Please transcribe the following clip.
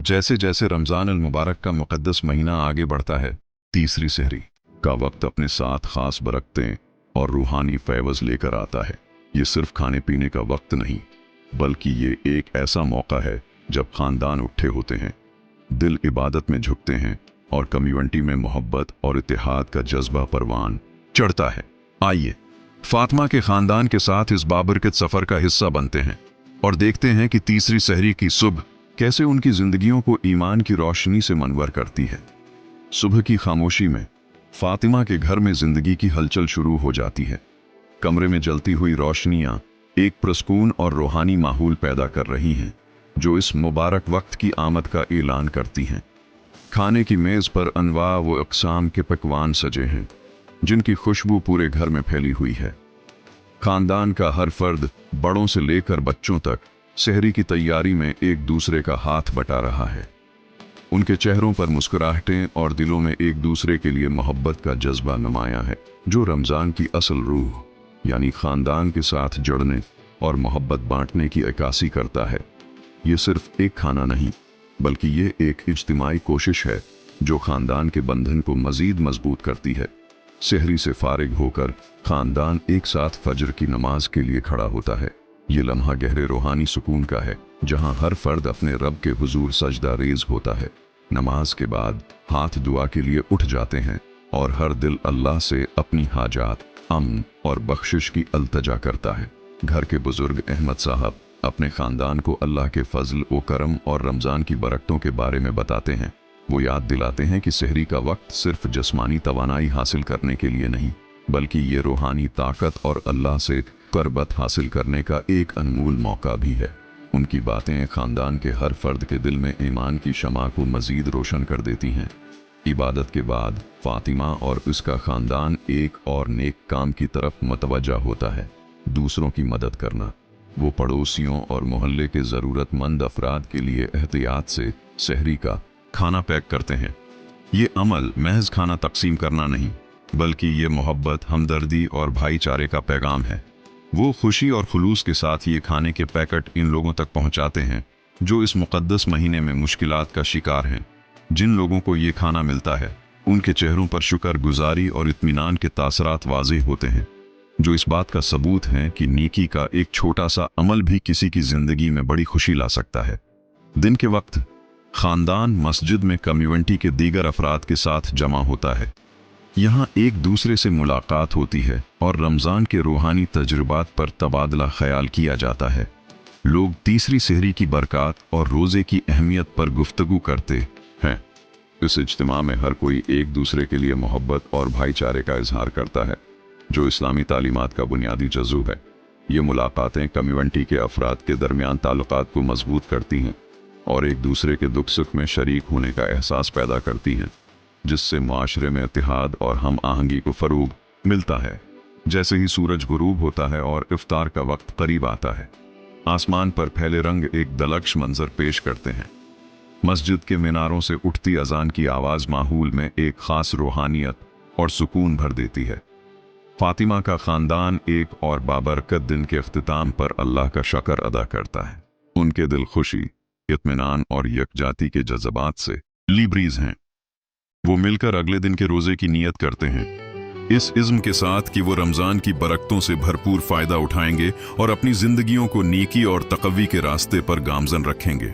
जैसे जैसे रमज़ान अल मुबारक का मुक़द्दस महीना आगे बढ़ता है, तीसरी सहरी का वक्त अपने साथ ख़ास बरकतें और रूहानी फैवज़ लेकर आता है। ये सिर्फ खाने पीने का वक्त नहीं, बल्कि ये एक ऐसा मौका है जब ख़ानदान उठे होते हैं, दिल इबादत में झुकते हैं और कम्युनिटी में मोहब्बत और इत्तेहाद का जज्बा परवान चढ़ता है। आइए फातिमा के ख़ानदान के साथ इस बाबरकत सफ़र का हिस्सा बनते हैं और देखते हैं कि तीसरी सहरी की सुबह कैसे उनकी जिंदगियों को ईमान की रोशनी से मनवर करती है। सुबह की खामोशी में फातिमा के घर में जिंदगी की हलचल शुरू हो जाती है। कमरे में जलती हुई रोशनियां एक पुरस्कून और रूहानी माहौल पैदा कर रही हैं, जो इस मुबारक वक्त की आमद का ऐलान करती हैं। खाने की मेज पर अनवा व अक़साम के पकवान सजे हैं, जिनकी खुशबू पूरे घर में फैली हुई है। खानदान का हर फर्द, बड़ों से लेकर बच्चों तक, सहरी की तैयारी में एक दूसरे का हाथ बटा रहा है। उनके चेहरों पर मुस्कुराहटें और दिलों में एक दूसरे के लिए मोहब्बत का जज्बा नुमाया है, जो रमज़ान की असल रूह यानी खानदान के साथ जुड़ने और मोहब्बत बांटने की अक्कासी करता है। ये सिर्फ एक खाना नहीं, बल्कि ये एक इज्तिमाई कोशिश है जो खानदान के बंधन को मज़ीद मजबूत करती है। सहरी से फारिग होकर खानदान एक साथ फजर की नमाज के लिए खड़ा होता है। ये लम्हा गहरे रूहानी सुकून का है, जहां हर फर्द अपने रब के हुजूर सजदा रेज होता है। नमाज के बाद हाथ दुआ के लिए उठ जाते हैं और हर दिल अल्लाह से अपनी हाजात, अमन और बख्शिश की अल्तजा करता है। घर के बुजुर्ग अहमद साहब अपने खानदान को अल्लाह के फजल व करम और रमज़ान की बरकतों के बारे में बताते हैं। वो याद दिलाते हैं कि सहरी का वक्त सिर्फ जिस्मानी तवानाई हासिल करने के लिए नहीं, बल्कि ये रूहानी ताकत और अल्लाह से क़ुर्बत हासिल करने का एक अनमोल मौका भी है। उनकी बातें खानदान के हर फर्द के दिल में ईमान की शमा को मज़ीद रोशन कर देती हैं। इबादत के बाद फातिमा और उसका खानदान एक और नेक काम की तरफ मुतवज्जा होता है, दूसरों की मदद करना। वो पड़ोसियों और मोहल्ले के ज़रूरतमंद अफराद के लिए एहतियात से सहरी का खाना पैक करते हैं। ये अमल महज खाना तकसीम करना नहीं, बल्कि ये मोहब्बत, हमदर्दी और भाईचारे का पैगाम है। वो खुशी और खुलूस के साथ ये खाने के पैकेट इन लोगों तक पहुंचाते हैं जो इस मुक़द्दस महीने में मुश्किलात का शिकार हैं। जिन लोगों को ये खाना मिलता है, उनके चेहरों पर शुक्रगुजारी और इत्मीनान के तासरात वाज़ेह होते हैं, जो इस बात का सबूत हैं कि नेकी का एक छोटा सा अमल भी किसी की ज़िंदगी में बड़ी खुशी ला सकता है। दिन के वक्त ख़ानदान मस्जिद में कम्युनिटी के दीगर अफराद के साथ जमा होता है। यहाँ एक दूसरे से मुलाकात होती है और रमज़ान के रूहानी तजुर्बात पर तबादला ख्याल किया जाता है। लोग तीसरी सहरी की बरकत और रोज़े की अहमियत पर गुफ्तगू करते हैं। इस इज्तिमा में हर कोई एक दूसरे के लिए मोहब्बत और भाईचारे का इजहार करता है, जो इस्लामी तालीमात का बुनियादी जज़्बा है। ये मुलाकातें कम्युनिटी के अफराद के दरमियान ताल्लुकात को मजबूत करती हैं और एक दूसरे के दुख सुख में शरीक होने का एहसास पैदा करती हैं, जिससे माशरे में इत्तेहाद और हम आहंगी को फ़रोग़ मिलता है। जैसे ही सूरज गुरूब होता है और इफ्तार का वक्त करीब आता है, आसमान पर फैले रंग एक दिलकश मंजर पेश करते हैं। मस्जिद के मीनारों से उठती अजान की आवाज़ माहौल में एक ख़ास रूहानियत और सुकून भर देती है। फातिमा का ख़ानदान एक और बाबरकत दिन के अख्तिताम पर अल्लाह का शुक्र अदा करता है। उनके दिल खुशी, इत्मीनान और यकजाती के जज्बात से लीब्रीज हैं। वो मिलकर अगले दिन के रोज़े की नीयत करते हैं, इस इज़्म के साथ कि वो रमज़ान की बरकतों से भरपूर फ़ायदा उठाएंगे और अपनी ज़िंदगियों को नेकी और तक़वी के रास्ते पर गामज़न रखेंगे।